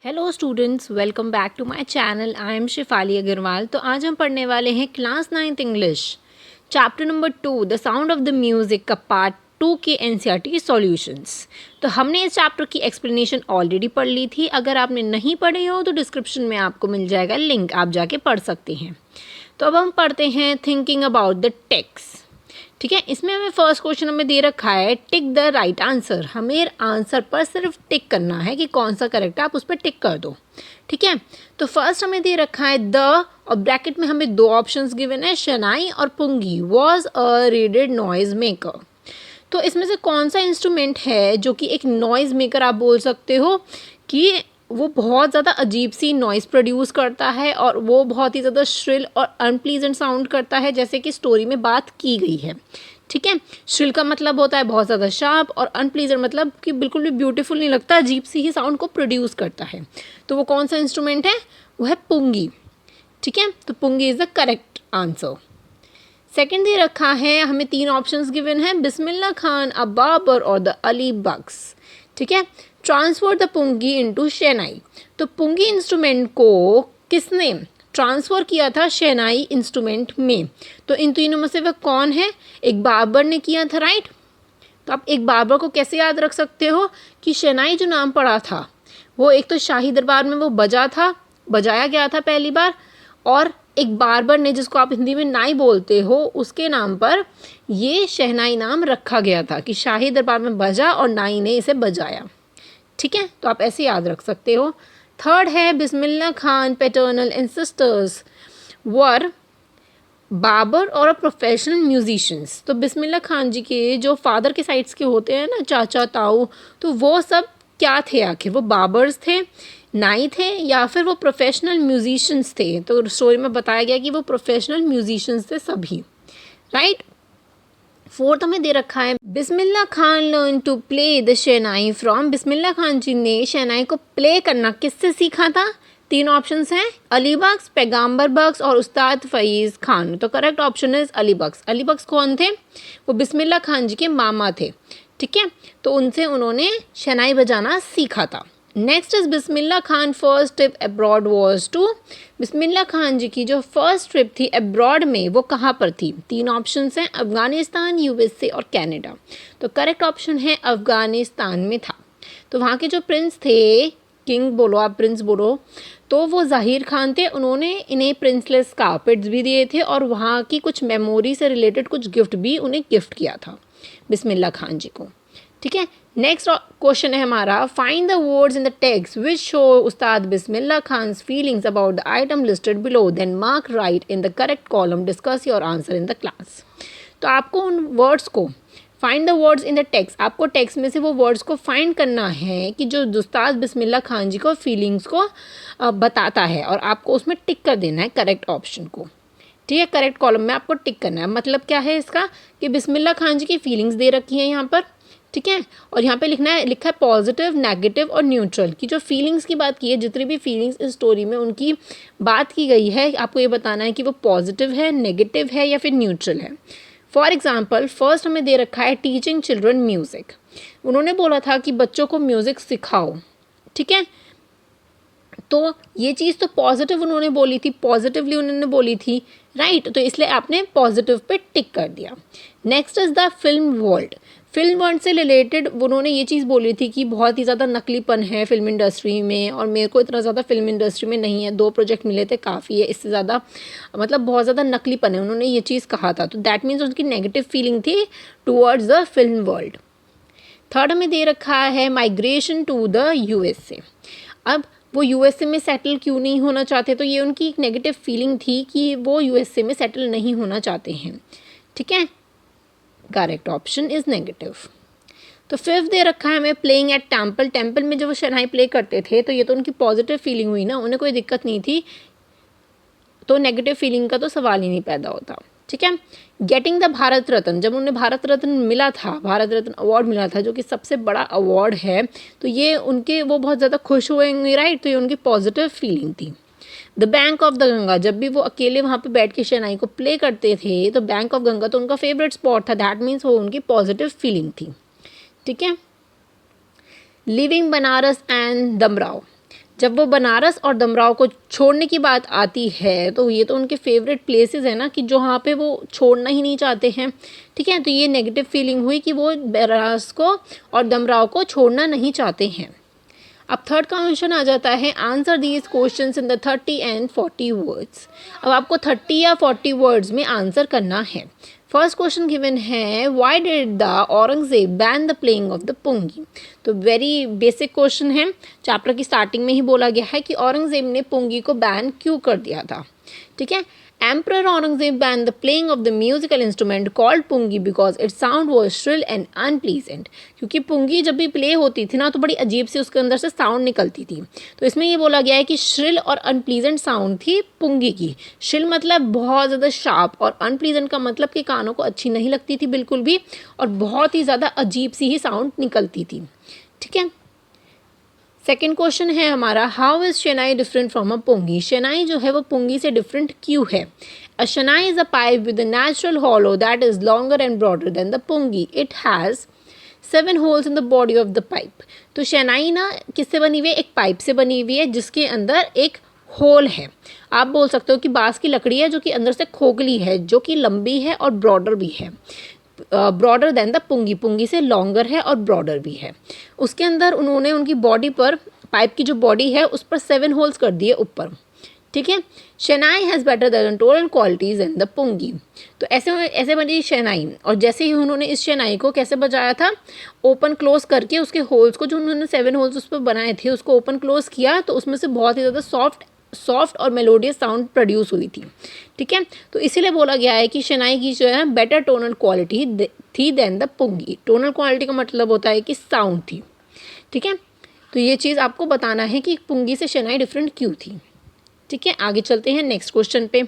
Hello students, welcome back to my channel. I am Shifali Agarwal. तो आज हम पढ़ने वाले हैं class 9th English chapter number 2 the sound of the music का पार्ट 2 के एनसीईआरटी सॉल्यूशंस। तो हमने इस चैप्टर की एक्सप्लेनेशन ऑलरेडी पढ़ ली थी। अगर आपने नहीं पढ़ी हो तो डिस्क्रिप्शन में आपको मिल जाएगा लिंक, आप जाके पढ़ सकते हैं। तो अब हम पढ़ते हैं थिंकिंग अबाउट द टेक्स्ट। ठीक है, इसमें हमें फर्स्ट क्वेश्चन हमें दे रखा है टिक द राइट आंसर। हमें आंसर पर सिर्फ टिक करना है कि कौन सा करेक्ट है, आप उस पर टिक कर दो। ठीक है, तो फर्स्ट हमें दे रखा है द, और ब्रैकेट में हमें दो ऑप्शंस गिवन है, शनाई और pungi was a reeded noise maker. तो इसमें से कौन सा इंस्ट्रूमेंट है जो कि एक नॉइज मेकर आप बोल सकते हो कि वो बहुत ज़्यादा अजीब सी नॉइज़ प्रोड्यूस करता है और वो बहुत ही ज़्यादा श्रिल और अनप्लीजेंट साउंड करता है, जैसे कि स्टोरी में बात की गई है। ठीक है, श्रिल का मतलब होता है बहुत ज़्यादा शार्प, और अनप्लीजेंट मतलब कि बिल्कुल भी ब्यूटीफुल नहीं लगता, अजीब सी ही साउंड को प्रोड्यूस करता है। तो वो कौन सा इंस्ट्रूमेंट है? वो है पुंगी। ठीक है, तो pungi is the correct answer. Second दे रखा है, हमें तीन ऑप्शंस गिवन है, बिस्मिल्लाह खान, अ बाबर और द अली बक्स। ठीक है, ट्रांसफर द पुंगी इनटू शहनाई। तो पुंगी इंस्ट्रूमेंट को किसने ट्रांसफ़र किया था शहनाई इंस्ट्रूमेंट में? तो इन तीनों में से वह कौन है? एक बाबर ने किया था, राइट। तो आप एक बाबर को कैसे याद रख सकते हो कि शहनाई जो नाम पड़ा था वो एक तो शाही दरबार में वो बजाया गया था पहली बार, और एक बाबर ने, जिसको आप हिंदी में नाई बोलते हो, उसके नाम पर ये शहनाई नाम रखा गया था कि शाही दरबार में बजा और नाई ने इसे बजाया। ठीक है, तो आप ऐसे याद रख सकते हो। थर्ड है Bismillah Khan paternal ancestors were barber और प्रोफेशनल म्यूजिशियंस। तो बिस्मिल्लाह खान जी के जो फादर के साइड्स के होते हैं ना, चाचा ताऊ, तो वो सब क्या थे आखिर? वो बाबर्स थे, नाई थे, या फिर वो प्रोफेशनल म्यूजिशियंस थे? तो स्टोरी में बताया गया कि वो प्रोफेशनल म्यूजिशियंस थे सभी, राइट। फोर्थ हमें दे रखा है Bismillah Khan learn to play the shehnai from. Bismillah Khan ji ने शहनाई को प्ले करना किससे सीखा था? तीन ऑप्शंस हैं, अली बख्श, पैगंबर बख्श और उस्ताद फैज़ खान। तो करेक्ट ऑप्शन इज अली बख्श। अली बख्श कौन थे? वो बिस्मिल्लाह खान जी के मामा थे। ठीक है, तो उनसे उन्होंने शहनाई बजाना सीखा था। Next is Bismillah Khan first trip abroad was to. Bismillah Khan ji की जो फर्स्ट ट्रिप थी अब्रॉड में, वो कहाँ पर थी? तीन ऑप्शंस हैं, अफगानिस्तान, यूएसए और कनाडा। तो करेक्ट ऑप्शन है अफगानिस्तान में था। तो वहाँ के जो प्रिंस थे, किंग बोलो आप, प्रिंस बोलो, तो वो ज़ाहिर खान थे। उन्होंने इन्हें प्रिंसलेस कार्पेट्स भी दिए थे और वहाँ की कुछ मेमोरी से रिलेटेड कुछ गिफ्ट भी उन्हें गिफ्ट किया था बिस्मिल्लाह खान जी को। ठीक है, नेक्स्ट क्वेश्चन है हमारा, find the words in the text which show Ustad Bismillah Khan's feelings about the item listed below, then mark right in the correct column, discuss your answer in the class. तो आपको उन वर्ड्स को find the words in the text, आपको text में से वो words को find करना है कि जो उस्ताद बिस्मिल्लाह खान जी को फीलिंग्स को बताता है, और आपको उसमें टिक कर देना है करेक्ट ऑप्शन को। ठीक है, करेक्ट कॉलम में आपको टिक करना है। मतलब क्या है इसका कि बिस्मिल्लाह खान जी की फीलिंग्स दे रखी हैं यहाँ पर। ठीक है, और यहाँ पे लिखा है पॉजिटिव, नेगेटिव और न्यूट्रल की जो फीलिंग्स की बात की है, जितनी भी फीलिंग्स इस स्टोरी में उनकी बात की गई है, आपको ये बताना है कि वो पॉजिटिव है, नेगेटिव है या फिर न्यूट्रल है। फॉर एग्जाम्पल, फर्स्ट हमें दे रखा है टीचिंग चिल्ड्रन म्यूज़िक। उन्होंने बोला था कि बच्चों को म्यूज़िक सिखाओ। ठीक है, तो ये चीज़ तो पॉजिटिव उन्होंने बोली थी, पॉजिटिवली उन्होंने बोली थी, राइट। तो इसलिए आपने पॉजिटिव पे टिक कर दिया। Next is the film world. Film world से रिलेटेड उन्होंने ये चीज़ बोली थी कि बहुत ही ज़्यादा नकलीपन है फिल्म इंडस्ट्री में, और मेरे को इतना ज़्यादा फिल्म इंडस्ट्री में नहीं है, 2 प्रोजेक्ट मिले थे, काफ़ी है, इससे ज़्यादा मतलब बहुत ज़्यादा नकलीपन है, उन्होंने ये चीज़ कहा था। तो दैट मीन्स उनकी नेगेटिव फीलिंग थी towards the film world. Third हमें दे रखा है माइग्रेशन टू द यूएसए। अब वो यूएसए में सेटल क्यों नहीं होना चाहते? तो ये उनकी एक नेगेटिव फीलिंग थी कि वो यूएसए में सेटल नहीं होना चाहते हैं। ठीक है, करेक्ट ऑप्शन इज नेगेटिव। तो फिफ्थ दे रखा है हमें प्लेइंग एट टेम्पल। टेम्पल में जब वो शहनाई प्ले करते थे तो ये तो उनकी पॉजिटिव फीलिंग हुई ना, उन्हें कोई दिक्कत नहीं थी, तो नेगेटिव फीलिंग का तो सवाल ही नहीं पैदा होता। ठीक है, गेटिंग द भारत रत्न, जब उन्हें भारत रत्न मिला था, भारत रत्न अवार्ड मिला था जो कि सबसे बड़ा अवार्ड है, तो ये उनके वो बहुत ज़्यादा खुश हुए, राइट। तो ये उनकी पॉजिटिव फीलिंग थी। The bank of the Ganga, जब भी वो अकेले वहाँ पे बैठ के शहनाई को प्ले करते थे तो बैंक ऑफ गंगा तो उनका फेवरेट स्पॉट था, दैट मीन्स वो उनकी पॉजिटिव फीलिंग थी। ठीक है, लिविंग बनारस एंड दमराव, जब वो बनारस और दमराव को छोड़ने की बात आती है तो ये तो उनके फेवरेट प्लेसेस है ना, कि जो वहाँ पे वो छोड़ना ही नहीं चाहते हैं। ठीक है, तो ये नेगेटिव फीलिंग हुई कि वो बनारस को और दमराव को छोड़ना नहीं चाहते हैं। अब थर्ड क्वेश्चन आ जाता है, answer these questions in the 30 and 40 words. अब आपको 30 या 40 वर्ड्स में आंसर करना है। फर्स्ट क्वेश्चन गिवन है, why did the Aurangzeb ban the playing of the pungi. तो वेरी बेसिक क्वेश्चन है, चैप्टर की स्टार्टिंग में ही बोला गया है कि औरंगजेब ने पुंगी को बैन क्यों कर दिया था। ठीक है, Emperor Aurangzeb banned the playing of the musical instrument called pungi because its sound was shrill and unpleasant। क्योंकि पुंगी जब भी प्ले होती थी ना तो बड़ी अजीब सी उसके अंदर से साउंड निकलती थी। तो इसमें ये बोला गया है कि श्रिल और अनप्लीजेंट साउंड थी पुंगी की। श्रिल मतलब बहुत ज़्यादा शार्प, और अनप्लीजेंट का मतलब कि कानों को अच्छी नहीं लगती थी बिल्कुल भी, और बहुत ही ज़्यादा अजीब सी ही साउंड निकलती थी। ठीक है, सेकेंड क्वेश्चन है हमारा, how is shehnai different from a pungi. Shehnai जो है वो पुंगी से डिफरेंट क्यों है। A shehnai is a pipe with a natural hollow that is longer and broader than the pungi. It has 7 holes in the body of the pipe. तो शेनाई ना किससे बनी हुई है, एक पाइप से बनी हुई है जिसके अंदर एक होल है। आप बोल सकते हो कि बांस की लकड़ी है जो कि अंदर से खोखली है, जो कि लंबी है और ब्रॉडर भी है। ब्रॉडर देन द पुंगी, पुंगी से लॉन्गर है और ब्रॉडर भी है। उसके अंदर उन्होंने उनकी बॉडी पर, पाइप की जो बॉडी है उस पर 7 होल्स कर दिए ऊपर। ठीक है, shehnai has better than tonal qualities and the pungi. तो ऐसे बनी शेनाई, और जैसे ही उन्होंने इस शेनाई को कैसे बजाया था, ओपन क्लोज करके उसके होल्स को, जो उन्होंने 7 होल्स उस पर बनाए थे उसको ओपन क्लोज किया, तो उसमें से बहुत ही ज़्यादा सॉफ्ट और मेलोडियस साउंड प्रोड्यूस हुई थी। ठीक है, तो इसीलिए बोला गया है कि शेनाई की जो है बेटर टोनल क्वालिटी थी देन द पुंगी। टोनल क्वालिटी का मतलब होता है कि साउंड थी। ठीक है, तो ये चीज़ आपको बताना है कि पुंगी से शेनाई डिफरेंट क्यों थी। ठीक है, आगे चलते हैं नेक्स्ट क्वेश्चन पे।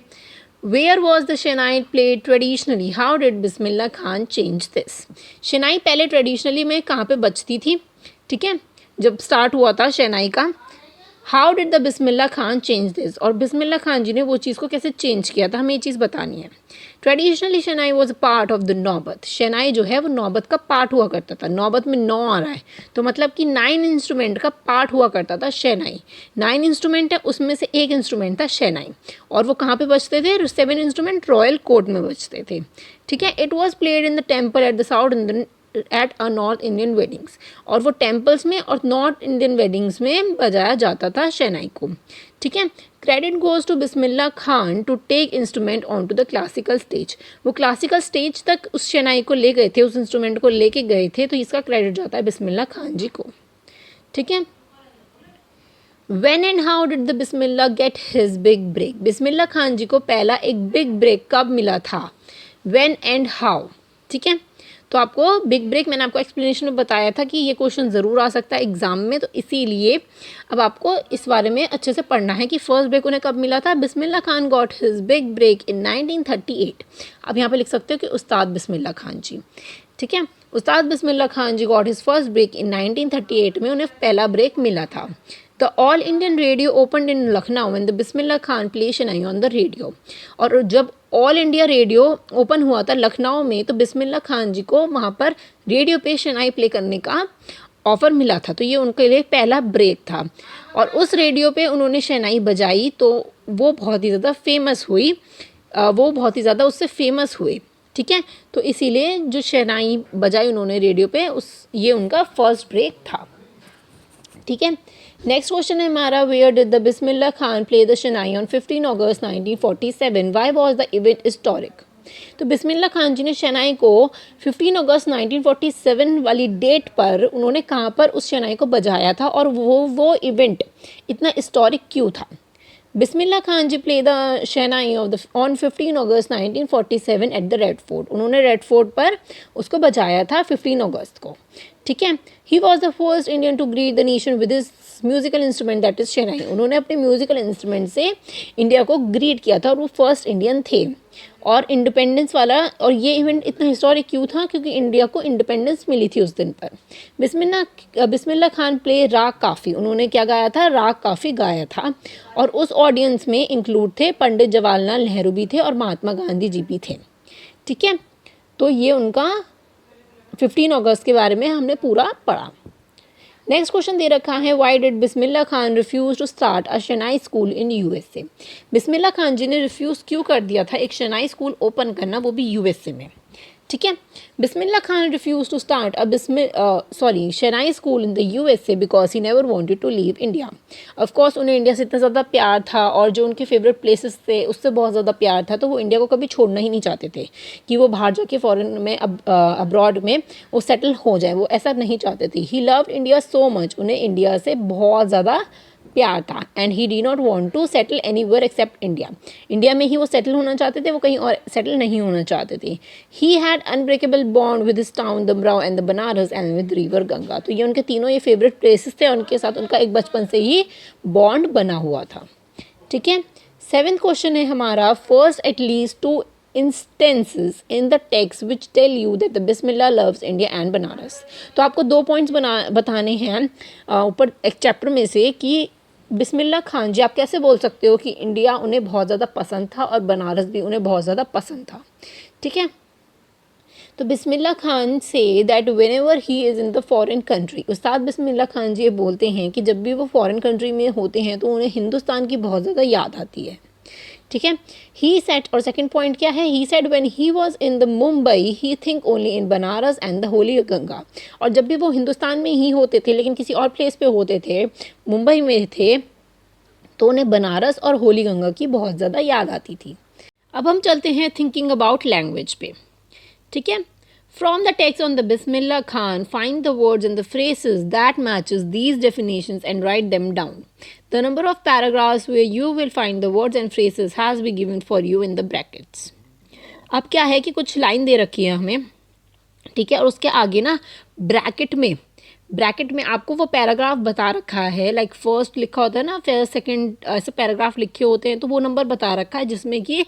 Where was the shehnai played traditionally, how did Bismillah Khan change this. Shehnai पहले ट्रेडिशनली में कहाँ पे बजती थी। ठीक है, जब स्टार्ट हुआ था शेनाई का, how did the Bismillah Khan change this, और बिस्मिल्ला खान जी ने वो चीज़ को कैसे चेंज किया था, हमें ये चीज़ बतानी है। Traditionally shehnai was part of the naubat. Shehnai जो है वो नौबत का पार्ट हुआ करता था। नौबत में 9 आ रहा है, तो मतलब कि 9 इंस्ट्रूमेंट का पार्ट हुआ करता था शेनाई। 9 इंस्ट्रूमेंट है, उसमें से एक इंस्ट्रूमेंट था शेनाई, और वो कहाँ पे बजते थे, 7 इंस्ट्रूमेंट रॉयल कोर्ट में बजते थे। ठीक है, it was played in the temple at the south Indian at a north Indian weddings, और वो टेम्पल्स में और नॉर्थ इंडियन वेडिंग्स में बजाया जाता था शेनाई को। ठीक है, credit goes to Bismillah Khan to take instrument on to the classical stage. वो क्लासिकल स्टेज तक उस शेनाई को ले गए थे, उस इंस्ट्रूमेंट को लेके गए थे, तो इसका क्रेडिट जाता है बिस्मिल्ला खान जी को। ठीक है, When and how did the Bismillah get his big break. Bismillah Khan ji को पहला एक बिग ब्रेक कब मिला था, When and how। ठीक है, तो आपको बिग ब्रेक मैंने आपको एक्सप्लेनेशन में बताया था कि ये क्वेश्चन ज़रूर आ सकता है एग्जाम में, तो इसीलिए अब आपको इस बारे में अच्छे से पढ़ना है कि फर्स्ट ब्रेक उन्हें कब मिला था। Bismillah Khan got his big break in 1938। अब यहाँ पे लिख सकते हो कि उस्ताद बिस्मिल्ला खान जी। ठीक है, Ustad Bismillah Khan ji got his first break in 1938 में उन्हें पहला ब्रेक मिला था। The all Indian radio opened in Lucknow and the Bismillah Khan play shehnai on the radio. और जब ऑल इंडिया रेडियो ओपन हुआ था लखनऊ में, तो बिस्मिल्ला खान जी को वहाँ पर रेडियो पे शेनाई प्ले करने का ऑफ़र मिला था, तो ये उनके लिए पहला ब्रेक था। और उस रेडियो पे उन्होंने शेनाई बजाई, तो वो बहुत ही ज़्यादा फेमस हुई, वो बहुत ही ज़्यादा उससे फेमस हुए। ठीक है, तो इसीलिए जो शेनाई बजाई उन्होंने रेडियो पे, ये उनका फर्स्ट ब्रेक था। ठीक है, नेक्स्ट क्वेश्चन है हमारा, where did the Bismillah Khan play the shehnai on 15 August 1947, why was the event historic. तो बिस्मिल्ला खान जी ने शेनाई को 15 अगस्त 1947 वाली डेट पर उन्होंने कहाँ पर उस शेनाई को बजाया था, और वो इवेंट इतना हिस्टोरिक क्यों था। Bismillah Khan ji play the shehnai on 15 August 1947 at the red fort. उन्होंने रेड फोर्ट पर उसको बजाया था 15 अगस्त को। ठीक है, he was the first Indian to greet the nation with his musical instrument that is shehnai. उन्होंने अपने म्यूजिकल इंस्ट्रूमेंट से इंडिया को ग्रीट किया था, और वो फर्स्ट इंडियन थे। और इंडिपेंडेंस वाला, और ये इवेंट इतना हिस्टोरिक क्यों था, क्योंकि इंडिया को इंडिपेंडेंस मिली थी उस दिन पर। बिस्मिल्ला खान प्ले राग काफ़ी। उन्होंने क्या गाया था, राग काफ़ी गाया था, और उस ऑडियंस में इंक्लूड थे पंडित जवाहरलाल नेहरू भी थे और महात्मा गांधी जी भी थे। ठीक है, तो ये उनका 15 अगस्त के बारे में हमने पूरा पढ़ा। नेक्स्ट क्वेश्चन दे रखा है, why did Bismillah Khan refuse to start a shehnai school in USA. Bismillah Khan ji ने रिफ्यूज़ क्यों कर दिया था एक शनाई स्कूल ओपन करना, वो भी यूएसए में। ठीक है, Bismillah Khan refuse to start shehnai school in the USA because he never wanted to leave India. Of course उन्हें इंडिया से इतना ज़्यादा प्यार था और जो उनके फेवरेट प्लेसेस थे उससे बहुत ज़्यादा प्यार था, तो वो इंडिया को कभी छोड़ना ही नहीं चाहते थे कि वो बाहर जाके फॉरेन में अब्रॉड में वो सेटल हो जाए, वो ऐसा नहीं चाहते थे। He loved India so much, उन्हें इंडिया से बहुत ज़्यादा प्यार था। And he did not want to settle anywhere except India, India में ही वो सेटल होना चाहते थे, वो कहीं और सेटल नहीं होना चाहते थे। He had unbreakable bond with his town Dumraon and the Banaras and with river Ganga. तो ये उनके तीनों ये फेवरेट प्लेसेस थे, उनके साथ उनका एक बचपन से ही बॉन्ड बना हुआ था। ठीक है, 7th क्वेश्चन है हमारा, first at least 2 instances in the text which tell you that the Bismillah loves India and Banaras. तो आपको 2 पॉइंट्स बताने हैं ऊपर एक चैप्टर में से कि बिस्मिल्लाह खान जी आप कैसे बोल सकते हो कि इंडिया उन्हें बहुत ज़्यादा पसंद था और बनारस भी उन्हें बहुत ज़्यादा पसंद था। ठीक है, तो बिस्मिल्लाह खान से that whenever he is in the foreign country, Ustad Bismillah Khan जी ये बोलते हैं कि जब भी वो फॉरेन कंट्री में होते हैं तो उन्हें हिंदुस्तान की बहुत ज़्यादा याद आती है। ठीक है, ही सेट, और सेकंड पॉइंट क्या है, he said when he was in the Mumbai he think only in Banaras and the holy Ganga. और जब भी वो हिंदुस्तान में ही होते थे लेकिन किसी और प्लेस पे होते थे, मुंबई में थे, तो उन्हें बनारस और होली गंगा की बहुत ज़्यादा याद आती थी। अब हम चलते हैं थिंकिंग अबाउट लैंग्वेज पे। ठीक है, from the text on the Bismillah Khan, find the words and the phrases that matches these definitions and write them down. The number of paragraphs where you will find the words and phrases has been given for you in the brackets. अब क्या है कि कुछ line दे रखी है हमें, ठीक है, और उसके आगे ना ब्रैकेट में आपको वो पैराग्राफ बता रखा है, लाइक फर्स्ट लिखा होता है ना, फिर सेकंड, ऐसे पैराग्राफ लिखे होते हैं, तो वो नंबर बता रखा है जिसमें कि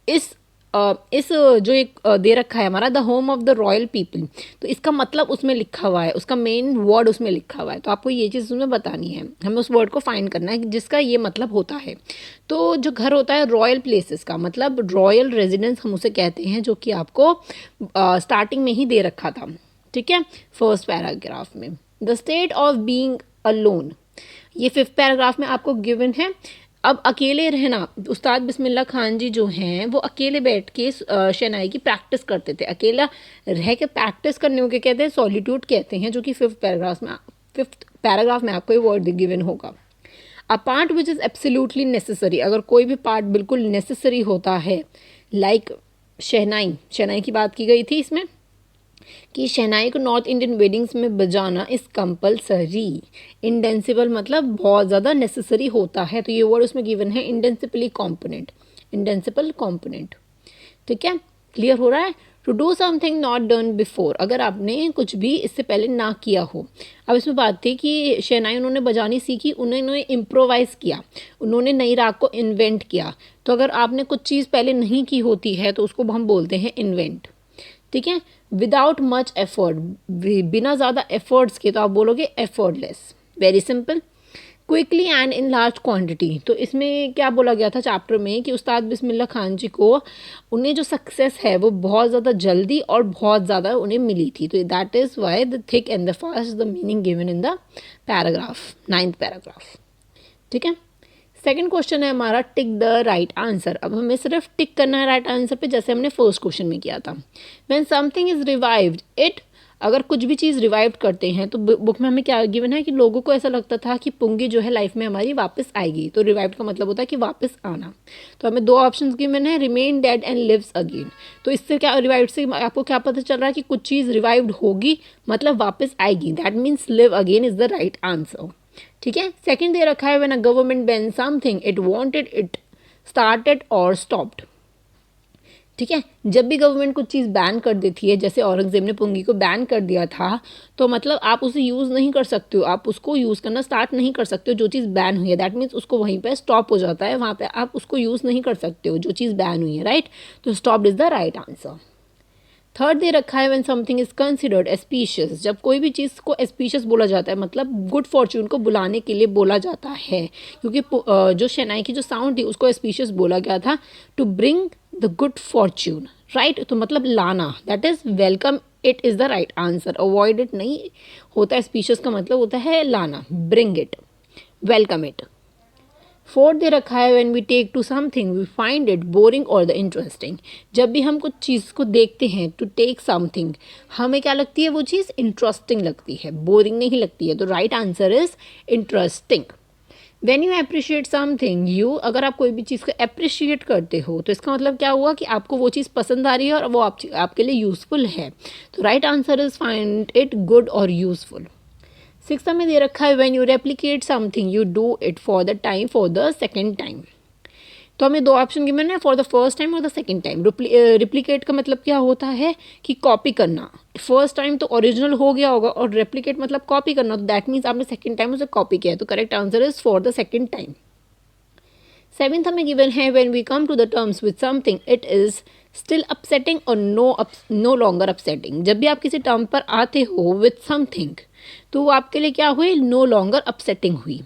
इस जो एक दे रखा है हमारा the home of the royal people, तो इसका मतलब उसमें लिखा हुआ है, उसका मेन वर्ड उसमें लिखा हुआ है, तो आपको ये चीज़ उसमें बतानी है, हमें उस वर्ड को फाइंड करना है जिसका ये मतलब होता है। तो जो घर होता है रॉयल प्लेसेस का मतलब रॉयल रेजिडेंस हम उसे कहते हैं, जो कि आपको स्टार्टिंग में ही दे रखा था। ठीक है, फर्स्ट पैराग्राफ में the state of being alone, ये 5th पैराग्राफ में आपको गिवन है। अब अकेले रहना, उस्ताद बिस्मिल्लाह खान जी जो हैं वो अकेले बैठ के शहनाई की प्रैक्टिस करते थे, अकेला रह के प्रैक्टिस करने को कहते हैं सॉलिट्यूड कहते हैं, जो कि 5th पैराग्राफ में आपको ये वर्ड गिवन होगा। A part which is absolutely necessary, अगर कोई भी पार्ट बिल्कुल नेसेसरी होता है, लाइक शहनाई की बात की गई थी इसमें कि शहनाई को नॉर्थ इंडियन वेडिंग्स में बजाना इस कंपलसरी। इंडेंसिबल मतलब बहुत ज़्यादा नेसेसरी होता है, तो ये वर्ड उसमें गिवन है इंडेंसिबल कॉम्पोनेंट। ठीक है, क्लियर हो रहा है। To do something not done before, अगर आपने कुछ भी इससे पहले ना किया हो। अब इसमें बात थी कि शहनाई उन्होंने बजानी सीखी, उन्होंने इम्प्रोवाइज़ किया, उन्होंने नई राग को इन्वेंट किया। तो अगर आपने कुछ चीज़ पहले नहीं की होती है तो उसको हम बोलते हैं इन्वेंट। ठीक है, विदाउट मच एफर्ट, बिना ज़्यादा एफर्ट्स के, तो आप बोलोगे effortless. Very simple. Quickly and in large quantity, तो इसमें क्या बोला गया था चैप्टर में कि उस्ताद बिस्मिल्लाह खान जी को उन्हें जो सक्सेस है वो बहुत ज़्यादा जल्दी और बहुत ज़्यादा उन्हें मिली थी, तो that is why the thick and the fast the meaning given in the paragraph, 9th paragraph. ठीक है, सेकंड क्वेश्चन है हमारा टिक द राइट आंसर। अब हमें सिर्फ टिक करना है राइट आंसर पे, जैसे हमने फर्स्ट क्वेश्चन में किया था। When something is revived it, अगर कुछ भी चीज़ रिवाइव करते हैं तो बुक में हमें क्या गिवन है कि लोगों को ऐसा लगता था कि पुंगी जो है लाइफ में हमारी वापस आएगी, तो रिवाइव का मतलब होता है कि वापस आना। तो हमें 2 ऑप्शन गिवन है, remain dead and lives again. तो इससे क्या, रिवाइव से आपको क्या पता चल रहा है कि कुछ चीज़ रिवाइव्ड होगी मतलब वापस आएगी, that means live again is the right answer. ठीक है, सेकंड दे रखा है when a government ban something it wanted it started और स्टॉप्ड। ठीक है, जब भी गवर्नमेंट कुछ चीज़ बैन कर देती है, जैसे औरंगजेब ने पुंगी को बैन कर दिया था, तो मतलब आप उसे यूज़ नहीं कर सकते हो, आप उसको यूज़ करना स्टार्ट नहीं कर सकते हो। जो चीज़ बैन हुई है दैट मीन्स उसको वहीं पे स्टॉप हो जाता है, वहाँ पे आप उसको यूज़ नहीं कर सकते हो जो चीज़ बैन हुई है, राइट। तो stopped is the right answer. Third दे रखा है when something is considered auspicious, जब कोई भी चीज़ को एस्पीशियस बोला जाता है मतलब गुड फॉर्च्यून को बुलाने के लिए बोला जाता है, क्योंकि जो शहनाई की जो साउंड थी उसको एस्पीशियस बोला गया था, to bring the good fortune, right. तो मतलब लाना, that is welcome it is the right answer. Avoid it नहीं होता है, स्पीशियस का मतलब होता है लाना, bring it, welcome it. Fourth दे रखा है when we take to something we find it boring और द इंटरेस्टिंग। जब भी हम कुछ चीज़ को देखते हैं, टू टेक समथिंग, हमें क्या लगती है वो चीज़ इंटरेस्टिंग लगती है, बोरिंग नहीं लगती है। तो right answer is interesting. When you appreciate something, you, अगर आप कोई भी चीज़ को अप्रिशिएट करते हो तो इसका मतलब क्या हुआ कि आपको वो चीज़ पसंद आ रही है और वो आपके लिए यूजफुल है। तो right answer is find it good और यूजफुल। सिक्स्थ में दे रखा है when you replicate something you do it for the time for the second time. तो हमें दो ऑप्शन गिवन है, फॉर द फर्स्ट टाइम और द सेकेंड टाइम। रिप्लिकेट का मतलब क्या होता है कि कॉपी करना। फर्स्ट टाइम तो ओरिजिनल हो गया होगा और रेप्लिकेट मतलब कॉपी करना, तो दैट मीन्स आपने सेकेंड टाइम उसे कॉपी किया है। तो correct answer is for the second time. Seventh हमें गिवन है when we come to the terms with something it is still upsetting और नो लॉन्गर अपसेटिंग। जब भी आप किसी टर्म पर आते हो विद समथिंग तो वो आपके लिए क्या हुई, नो लॉन्गर अपसेटिंग हुई।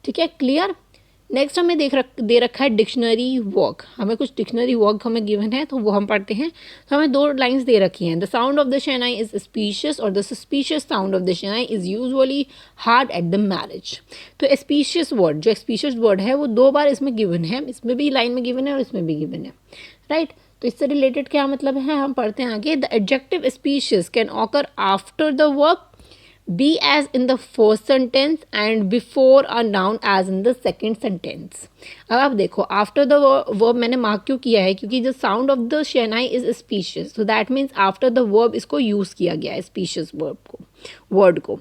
ठीक है, क्लियर। नेक्स्ट हमें दे रखा है डिक्शनरी वर्क। हमें कुछ डिक्शनरी वर्क हमें गिवन है तो वो हम पढ़ते हैं। तो हमें दो लाइंस दे रखी हैं, the sound of the shehnai is auspicious और the suspicious sound of the shehnai is usually heard at the marriage. तो स्पीशियस वर्ड, जो स्पीशियस वर्ड है वो दो बार इसमें गिवन है, इसमें भी लाइन में गिवन है और इसमें भी गिवन है, राइट। तो इससे रिलेटेड क्या मतलब है, हम पढ़ते हैं आगे। The adjective species can occur after the verb, be as in the first sentence and before a noun as in the second sentence। अब आप देखो after the verb मैंने मार्क क्यों किया है, क्योंकि the sound of the shehnai is species, so that means after the verb इसको use किया गया है, species verb को, word को।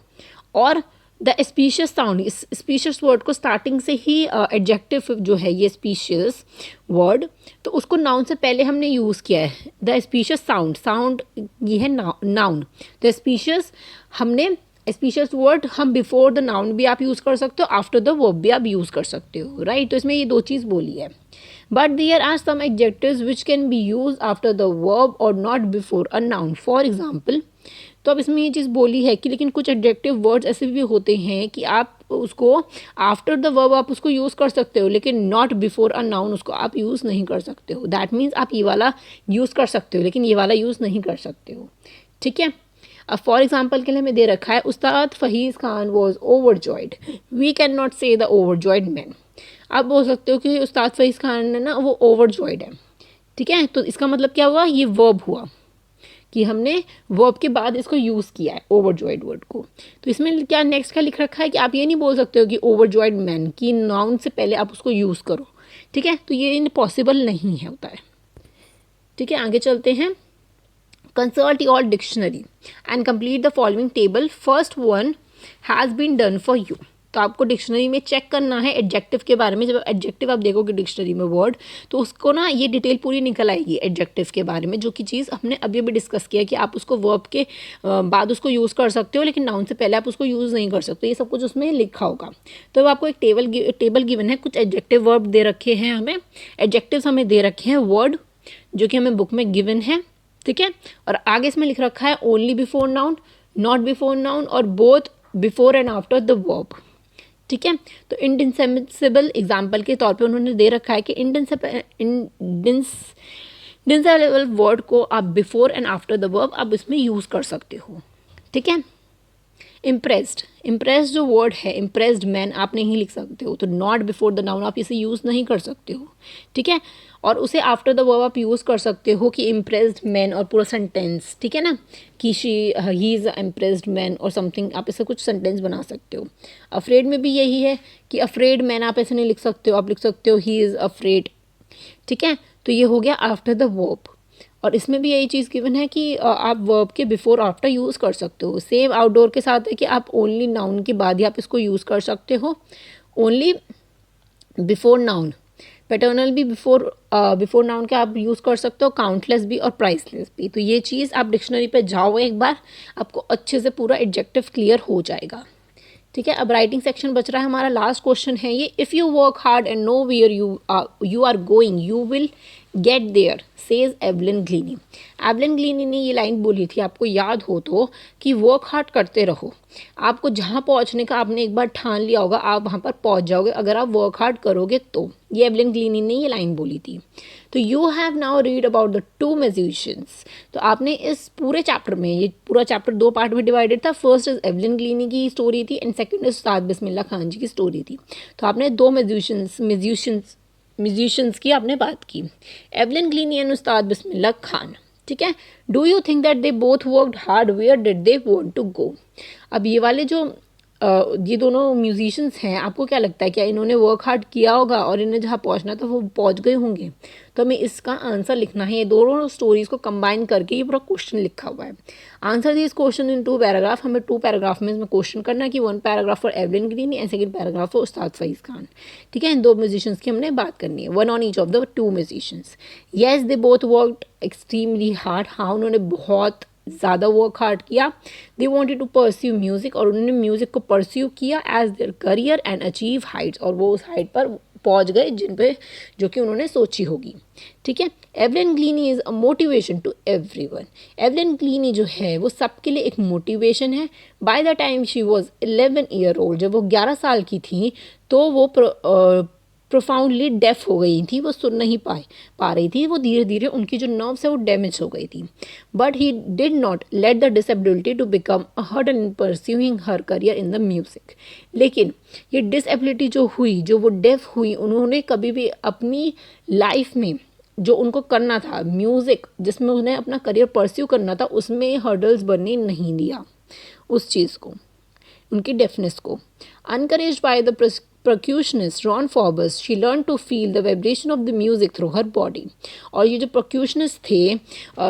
और द स्पीशियस साउंड, इस स्पीशियस वर्ड को स्टार्टिंग से ही एडजेक्टिव जो है ये स्पीशियस वर्ड, तो उसको नाउन से पहले हमने यूज़ किया है। द स्पीशियस साउंड ये है नाउन। द स्पीशियस हमने स्पीशियस वर्ड हम बिफोर द नाउन भी आप यूज़ कर सकते हो, आफ्टर द वर्ब भी आप यूज़ कर सकते हो, राइट। तो इसमें ये दो चीज़ बोली है। But there are some adjectives which can be use after the verb और not before a noun. For example, तो अब इसमें ये चीज़ बोली है कि लेकिन कुछ एडजेक्टिव वर्ड्स ऐसे भी होते हैं कि आप उसको आफ्टर द वर्ब आप उसको यूज़ कर सकते हो, लेकिन नॉट बिफोर अ नाउन उसको आप यूज़ नहीं कर सकते हो। दैट मीन्स आप ये वाला यूज़ कर सकते हो लेकिन ये वाला यूज़ नहीं कर सकते हो, ठीक है। अब फॉर एग्जाम्पल के लिए हमें दे रखा है Ustad Faiz Khan was overjoyed, we can not say the overjoyed man. आप बोल सकते हो कि उस्ताद फहीज़ खान ने ना वो ओवरजॉयड है, ठीक है। तो इसका मतलब क्या हुआ, ये वर्ब हुआ कि हमने वर्ब के बाद इसको यूज़ किया है ओवरजॉयड वर्ड को। तो इसमें क्या नेक्स्ट का लिख रखा है कि आप ये नहीं बोल सकते हो कि ओवरजॉयड मैन की नाउन से पहले आप उसको यूज़ करो, ठीक है। तो ये पॉसिबल नहीं है होता है, ठीक है। आगे चलते हैं। Consult your dictionary and complete the following table. First one has been done for you. तो आपको डिक्शनरी में चेक करना है एडजेक्टिव के बारे में। जब एडजेक्टिव आप देखोगे डिक्शनरी में वर्ड, तो उसको ना ये डिटेल पूरी निकल आएगी एडजेक्टिव के बारे में, जो कि चीज़ हमने अभी अभी डिस्कस किया कि आप उसको वर्ब के बाद उसको यूज़ कर सकते हो, लेकिन नाउन से पहले आप उसको यूज़ नहीं कर सकते। ये सब कुछ उसमें लिखा होगा। तो आपको एक टेबल गिवन है, कुछ एडजेक्टिव वर्ब दे रखे हैं हमें, एडजेक्टिव्स हमें दे रखे हैं वर्ड जो कि हमें बुक में गिवन है, ठीक है। और आगे इसमें लिख रखा है only before noun, not before noun और both before and after the verb, ठीक है। तो इंडिस्पेंसिबल एग्जाम्पल के तौर पे उन्होंने दे रखा है कि इंडिस्पेंसिबल वर्ड को आप before and after the verb आप इसमें यूज़ कर सकते हो, ठीक है। इम्प्रेस्ड जो वर्ड है, इम्प्रेस्ड मैन आप नहीं लिख सकते हो, तो नॉट बिफोर द नाउन आप इसे यूज़ नहीं कर सकते हो, ठीक है। और उसे आफ्टर द वर्ब आप यूज़ कर सकते हो कि इम्प्रेस्ड मैन और पूरा सेंटेंस, ठीक है ना, कि he is a impressed man और समथिंग, आप इसे कुछ सेंटेंस बना सकते हो। अफ्रेड में भी यही है कि अफ्रेड मैन आप ऐसे नहीं लिख सकते हो, आप लिख सकते हो ही इज़ अफ्रेड, ठीक है। तो ये हो गया आफ्टर द वर्ब। और इसमें भी यही चीज़ गिवन है कि आप वर्ब के बिफोर आफ्टर यूज़ कर सकते हो। सेम आउटडोर के साथ है कि आप ओनली नाउन के बाद ही आप इसको यूज़ कर सकते हो, ओनली बिफोर नाउन। पैटर्नल भी बिफोर नाउन के आप यूज़ कर सकते हो, काउंटलेस भी और प्राइसलेस भी। तो ये चीज़ आप डिक्शनरी पे जाओ एक बार, आपको अच्छे से पूरा एडजेक्टिव क्लियर हो जाएगा, ठीक है। अब राइटिंग सेक्शन बच रहा है हमारा, लास्ट क्वेश्चन है ये। If you work hard and know where you are going you will get there says Evelyn Glennie. Evelyn Glennie ने ये लाइन बोली थी, आपको याद हो तो, कि वर्क हार्ड करते रहो। आपको जहाँ पहुँचने का आपने एक बार ठान लिया होगा, आप वहाँ पर पहुँच जाओगे अगर आप वर्क हार्ड करोगे तो। ये एवलिन ग्लीनी ने ये लाइन बोली थी। तो you have now read about the two musicians. तो आपने इस पूरे चैप्टर में, ये पूरा चैप्टर दो पार्ट में डिवाइडेड था। फर्स्ट इज एवलिन ग्लीनी की स्टोरी थी एंड सेकंड इज उस्ताद बिस्मिल्लाह खान जी की स्टोरी थी। तो आपने दो म्यूजिशियंस की आपने बात की, एवलिन ग्लीनी एंड उस्ताद बिस्मिल्लाह खान। ठीक है। Do you think that they both worked hard, where did they want to go. अब ये वाले जो ये दोनों म्यूजिशियंस हैं, आपको क्या लगता है, क्या इन्होंने वर्क हार्ड किया होगा और इन्हें जहाँ पहुँचना था वो पहुँच गए होंगे। तो हमें इसका आंसर लिखना है। ये दोनों स्टोरीज को कंबाइन करके ये पूरा क्वेश्चन लिखा हुआ है। Answer this question in 2 paragraph. हमें 2 पैराग्राफ में इसमें क्वेश्चन करना है कि 1 paragraph for Evelyn Glennie and second paragraph for Ustad Faiz Khan. ठीक है। इन 2 म्यूजिशियंस की हमने बात करनी है, 1 on each of the 2 musicians. Yes they both worked extremely hard. हाँ, उन्होंने बहुत ज़्यादा वर्क हार्ड किया। They wanted to pursue music, और उन्होंने म्यूज़िक को परस्यू किया as their career and achieve heights, और वो उस हाइट पर पहुंच गए जिन पे जो कि उन्होंने सोची होगी। ठीक है। Evelyn Glennie is a motivation to everyone. Evelyn Glennie जो है वो सबके लिए एक मोटिवेशन है। By the time she was 11 year old, जब वो 11 साल की थी तो वो प्रोफाउंडली डेफ हो गई थी, वो सुन नहीं पा रही थी। वो धीरे धीरे उनकी जो नर्व्स है वो डैमेज हो गई थी। But he did not let the disability to become a hurdle in pursuing her career in the music. लेकिन ये डिसेबिलिटी जो हुई, जो वो डेफ हुई, उन्होंने कभी भी अपनी लाइफ में जो उनको करना था, म्यूज़िक जिसमें उन्हें अपना करियर परस्यू करना था, उसमें हर्डल्स बनने नहीं दिया उस चीज़ को, उनकी डेफनेस को। Encouraged by the percussionist Ron Forbes, she learned to feel the vibration of the music through her body. और ये जो percussionist थे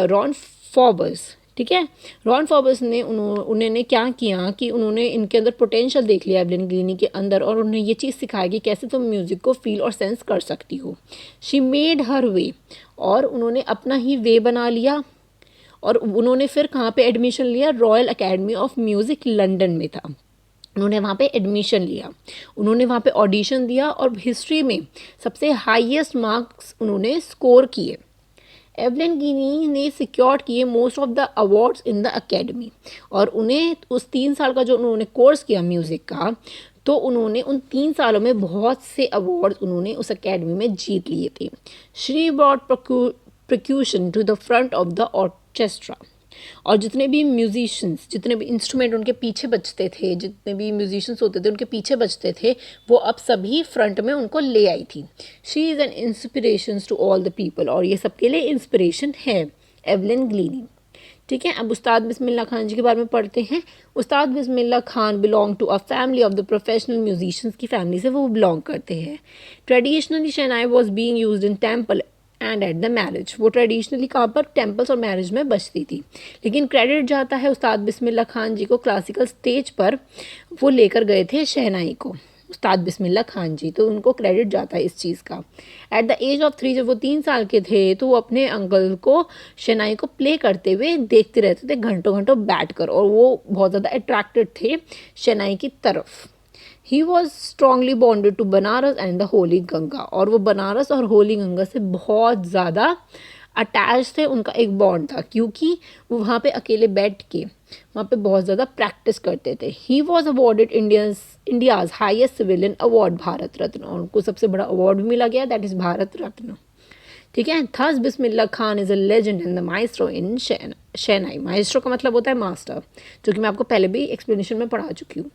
रॉन फॉर्बस, ठीक है, रॉन फॉर्बस ने उन्होंने क्या किया कि उन्होंने इनके अंदर पोटेंशियल देख लिया एवलिन ग्लीनी के अंदर, और उन्हें ये चीज़ सिखाई कि कैसे तुम म्यूज़िक को फील और सेंस कर सकती हो। शी मेड हर वे, और उन्होंने अपना ही वे बना लिया। और उन्होंने फिर कहाँ पे एडमिशन लिया, royal academy of music London में था, उन्होंने वहाँ पे एडमिशन लिया, उन्होंने वहाँ पे ऑडिशन दिया और हिस्ट्री में सबसे हाईएस्ट मार्क्स उन्होंने स्कोर किए। एवलिन ग्लीनी ने सिक्योर्ड किए most of the awards in the academy, और उन्हें उस 3 साल का जो उन्होंने कोर्स किया म्यूज़िक का, तो उन्होंने उन 3 सालों में बहुत से अवार्ड्स उन्होंने उस अकेडमी में जीत लिए थे। She brought percussion to the front of the orchestra, और जितने भी म्यूजिशियंस, जितने भी इंस्ट्रूमेंट उनके पीछे बजते थे, जितने भी म्यूजिशियंस होते थे उनके पीछे बजते थे, वो अब सभी फ्रंट में उनको ले आई थी। She is an inspiration to all the people, और ये सबके लिए इंस्पिरेशन है एवलिन ग्लीनी। ठीक है। अब उस्ताद बिस्मिल्लाह खान जी के बारे में पढ़ते हैं। Ustad Bismillah Khan belong to a family of the professional musicians की फैमिली से वो बिलोंग करते हैं। Traditionally shehnai was being used in temple and at the marriage. वो ट्रेडिशनली कहाँ पर, टेम्पल्स और मैरिज में बजती थी। लेकिन क्रेडिट जाता है उस्ताद बिस्मिल्लाह खान जी को, क्लासिकल स्टेज पर वो लेकर गए थे शहनाई को, उस्ताद बिस्मिल्लाह खान जी, तो उनको क्रेडिट जाता है इस चीज़ का। एट द एज ऑफ 3, जब वो 3 साल के थे, तो वो अपने अंकल को शहनाई को प्ले करते हुए देखते रहते थे घंटों घंटों बैठ कर, और वो बहुत ज़्यादा अट्रैक्टेड थे शहनाई की तरफ। He was strongly bonded to Banaras and the holy Ganga, और वो बनारस और होली गंगा से बहुत ज़्यादा अटैच थे, उनका एक बॉन्ड था, क्योंकि वो वहाँ पे अकेले बैठ के वहाँ पे बहुत ज़्यादा प्रैक्टिस करते थे। He was awarded India's highest civilian award, Bharat Ratna, और उनको सबसे बड़ा अवार्ड भी मिला गया, दैट इज़ भारत रत्न। ठीक है। Thus Bismillah Khan is a legend in the maestro in shehnai. Maestro का मतलब होता है मास्टर, जो कि मैं आपको पहले भी एक्सप्लेनेशन में पढ़ा चुकी हूँ।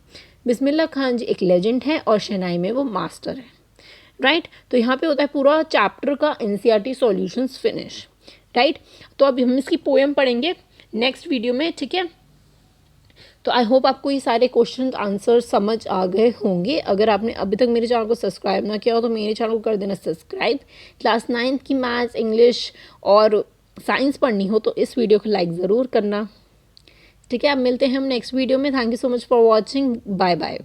बिस्मिल्लाह खान जी एक लेजेंड है और शहनाई में वो मास्टर है। राइट। तो यहाँ पे होता है पूरा चैप्टर का एनसीईआरटी सॉल्यूशंस फिनिश। राइट। तो अब हम इसकी पोएम पढ़ेंगे नेक्स्ट वीडियो में। ठीक है। तो आई होप आपको ये सारे क्वेश्चन आंसर समझ आ गए होंगे। अगर आपने अभी तक मेरे चैनल को सब्सक्राइब ना किया हो तो मेरे चैनल को कर देना सब्सक्राइब। क्लास 9 की मैथ्स, इंग्लिश और साइंस पढ़नी हो तो इस वीडियो को लाइक ज़रूर करना। ठीक है। अब मिलते हैं हम नेक्स्ट वीडियो में। Thank you so much for watching. Bye bye.